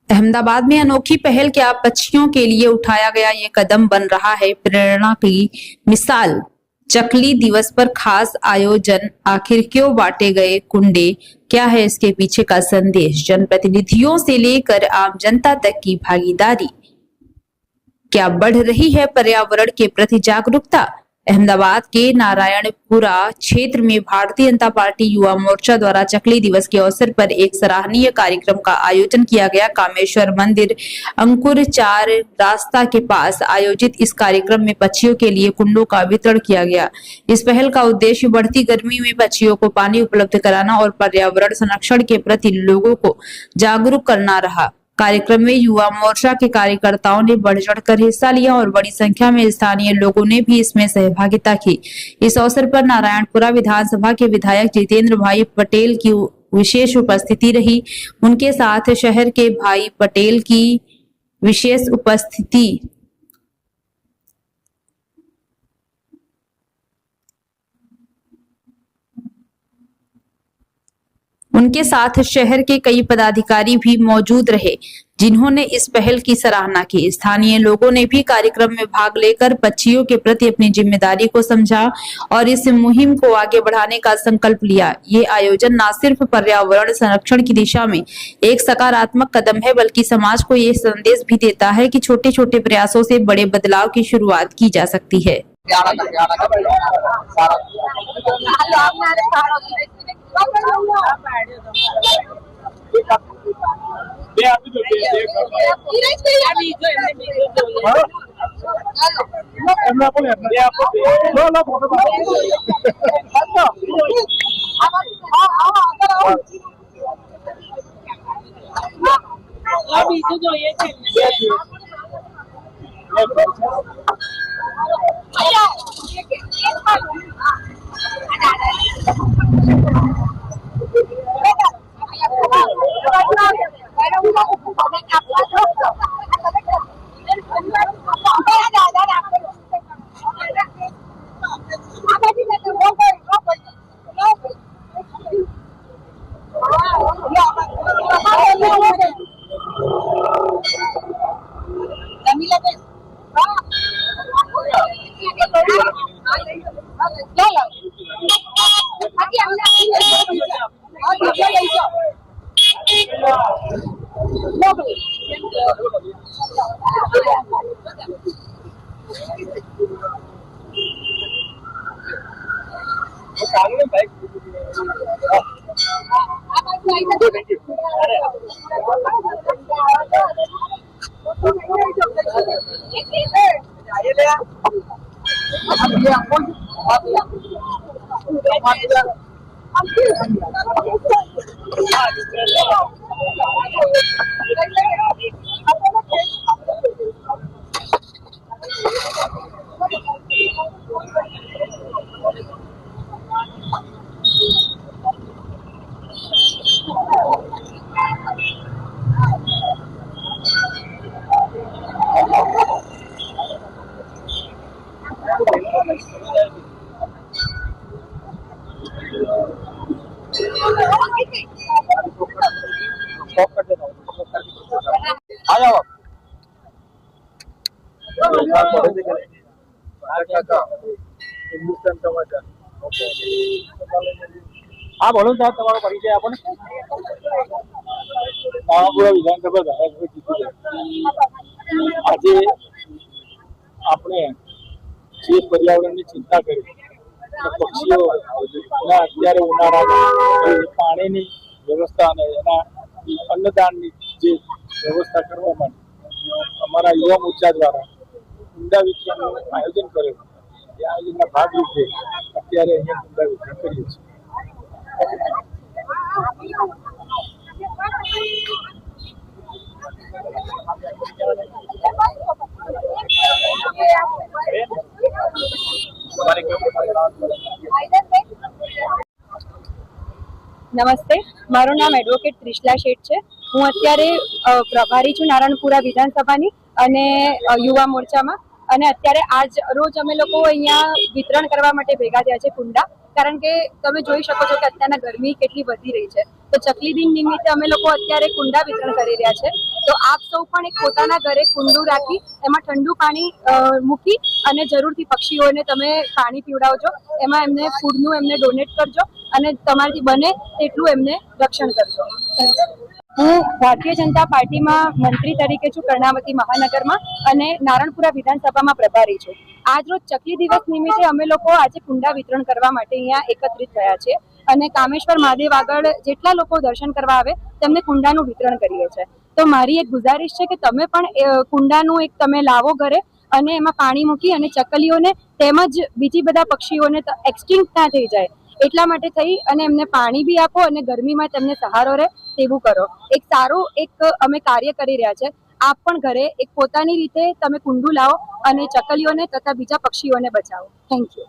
अहमदाबाद में अनोखी पहल क्या बच्चियों के लिए उठाया गया ये कदम बन रहा है प्रेरणा की मिसाल। चकली दिवस पर खास आयोजन, आखिर क्यों बांटे गए कुंडे, क्या है इसके पीछे का संदेश, जनप्रतिनिधियों से लेकर आम जनता तक की भागीदारी, क्या बढ़ रही है पर्यावरण के प्रति जागरूकता। अहमदाबाद के नारायणपुरा क्षेत्र में भारतीय जनता पार्टी युवा मोर्चा द्वारा चकली दिवस के अवसर पर एक सराहनीय कार्यक्रम का आयोजन किया गया। कामेश्वर मंदिर अंकुर 4 रास्ता के पास आयोजित इस कार्यक्रम में बच्चियों के लिए कुंडों का वितरण किया गया। इस पहल का उद्देश्य बढ़ती गर्मी में बच्चियों को पानी उपलब्ध कराना और पर्यावरण संरक्षण के प्रति लोगों को जागरूक करना रहा। कार्यक्रम में युवा मोर्चा के कार्यकर्ताओं ने बढ़ चढ़कर हिस्सा लिया और बड़ी संख्या में स्थानीय लोगों ने भी इसमें सहभागिता की। इस अवसर पर नारायणपुरा विधानसभा के विधायक जितेंद्र भाई पटेल की विशेष उपस्थिति रही। उनके साथ शहर के भाई पटेल की विशेष उपस्थिति उनके साथ शहर के कई पदाधिकारी भी मौजूद रहे, जिन्होंने इस पहल की सराहना की। स्थानीय लोगों ने भी कार्यक्रम में भाग लेकर बच्चियों के प्रति अपनी जिम्मेदारी को समझा और इस मुहिम को आगे बढ़ाने का संकल्प लिया। ये आयोजन न सिर्फ पर्यावरण संरक्षण की दिशा में एक सकारात्मक कदम है, बल्कि समाज को ये संदेश भी देता है कि छोटे छोटे प्रयासों से बड़े बदलाव की शुरुआत की जा सकती है। हाँ बोलो साहब, તમારો પરિચય આપો ને। નારાયણપુરા વિધાનસભા ધારાસભ્ય જીતી ગયા। આજે આપણે જે પર્યાવરણની ચિંતા કરી, પક્ષીઓ અત્યારે ઉનાળામાં પાણીની વ્યવસ્થા અને એના અન્નદાનની જે વ્યવસ્થા કરવા માટે અમારા યુવા મોરચા દ્વારા કુંડા વિતરણનું આયોજન કરેલું। એ આયોજનના ભાગરૂપે અત્યારે અહીંયા કુંડા વિતરણ કરીએ છીએ। નમસ્તે, મારું નામ એડવોકેટ ત્રિશલા શેઠ છે। હું અત્યારે પ્રભારી છું નારાયણપુરા વિધાનસભાની અને યુવા મોરચામાં। અને અત્યારે આજ રોજ અમે લોકો અહીંયા વિતરણ કરવા માટે ભેગા થયા છે કુંડા, કારણ કે તમે જોઈ શકો છો કે અત્યારના ગરમી કેટલી વધી રહી છે। તો ચકલી દિન નિમિત્તે અમે લોકો અત્યારે કુંડા વિતરણ કરી રહ્યા છે. તો આપ સૌ પણ એક પોતાના ઘરે કુંડું રાખી એમાં ઠંડુ પાણી મૂકી અને જરૂરથી પક્ષીઓને તમે પાણી પીવડાવજો. એમાં એમને ફૂડનું એમને ડોનેટ કરજો અને તમારાથી બને તેટલું એમને રક્ષણ કરજો. હું ભારતીય જનતા પાર્ટીમાં મંત્રી તરીકે છું કર્ણાવતી મહાનગરમાં અને નારણપુરા વિધાનસભામાં પ્રભારી છું. આજરોજ ચકલી દિવસ નિમિત્તે અમે લોકો આજે કુંડા વિતરણ કરવા માટે અહીંયા એકત્રિત થયા છીએ અને કામેશ્વર મહાદેવ આગળ જેટલા લોકો દર્શન કરવા આવે તેમને કુંડાનું વિતરણ કરીએ છીએ. તો મારી એક ગુજારિશ છે કે તમે પણ કુંડાનું એક તમે લાવો ઘરે અને એમાં પાણી મૂકી અને ચકલીઓને તેમજ બીજી બધા પક્ષીઓને એક્સટિંક્ટ ના થઈ જાય એટલા માટે થઈ અને એમને પાણી બી આપો અને ગરમીમાં તેમને સહારો રહે તેવું કરો. એક સારું અમે કાર્ય કરી રહ્યા છે. આપ પણ ઘરે એક પોતાની રીતે તમે કુંડું લાવો અને ચકલીઓને તથા બીજા પક્ષીઓને બચાવો. Thank you.